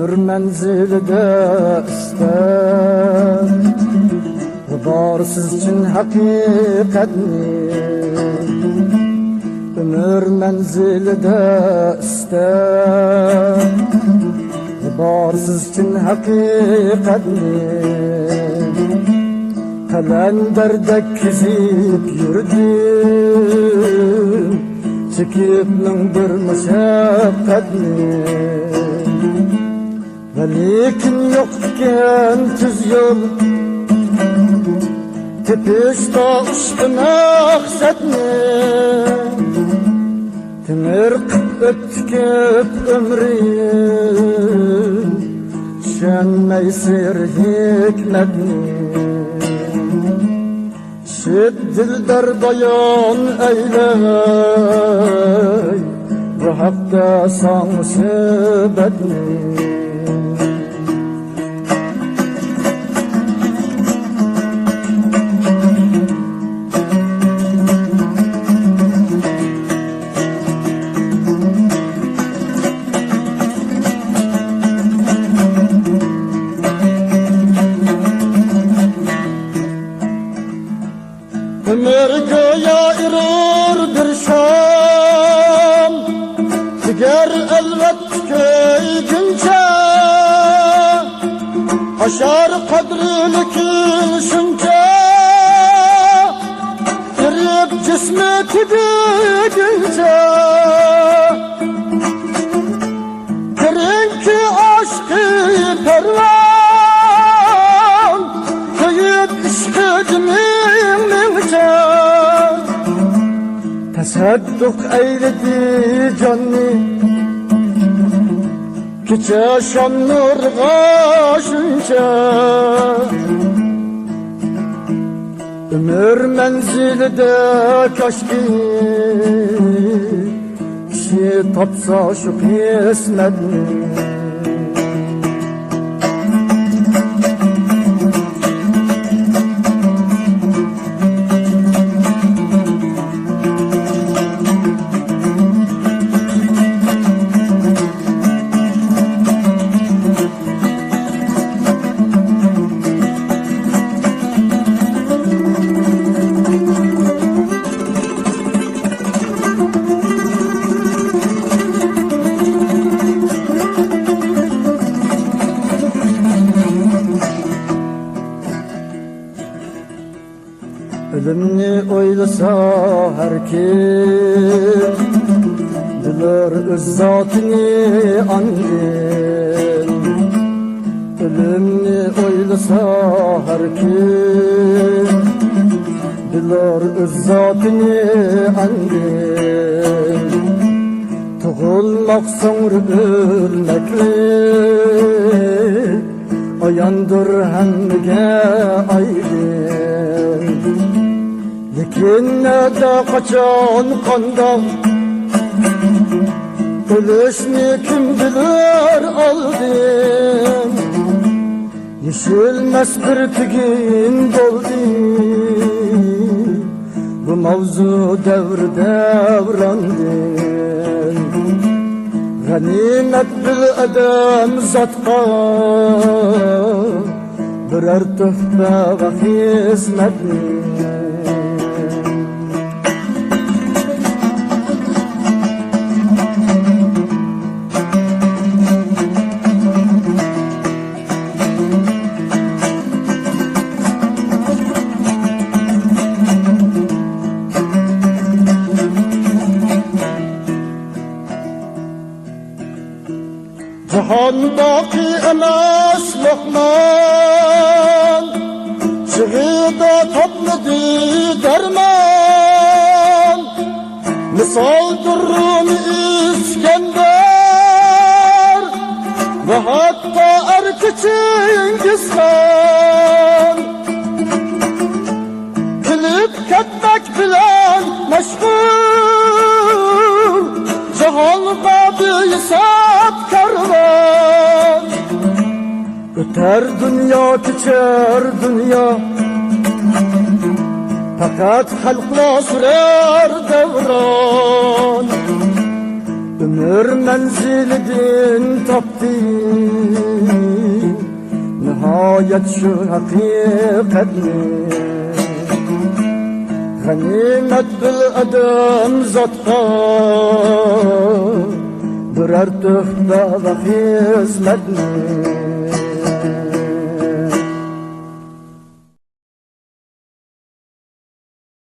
Ömür menzilde ister Varsız için hakikatni Ömür menzilde ister Varsız için hakikatni Kalenderdek kizip yürüdüm Çekipnin bir meşakkatni Lekin yokken tüz yol Tepişte uçtu maksatni Temir kıp öptüküp ömrüm Şenmeysir hikmetni Şid dildar bayan eyley Bu hakta san sebetni Ömür göğe erir bir şam Diger elbet köydünce Aşar kadrini külşünce Erip cismi tüdüdünce Derinki aşkı pervan Köyüp işkıdımı Tesadduk eyledi canni Kiçe şam nurga şunca Ömür menzilde kaşki Kişi tapsa şu kısmetni Ölümni oylasa her kim Bilir öz zatini andin Ölümni oylasa her kim Bilir öz zatini andin Tuğulmak sonra ölmeklik Ayandır hemge aydin Lekin nerede kaçan kandan Ölüşni kim bilir aldın Yeşilmez bir tigin doldu Bu mavzu devr devrandın Ganimet bil edem zatka Birer töhfe ve hizmetni Cihanda-ki emas lokman Çığıda topladı derman Saldır İskender ve hatta Çingiz Han. Kılıp ketmek bilen meşgul, cehanga bilsat kervan. Öter dünya, geçer dünya, fakat halkla sürer devran. Ömür menzilidin taptı, nihayet şu hakikatni. Ganimet bil adam zatka, birer tuhfa ve hizmetni.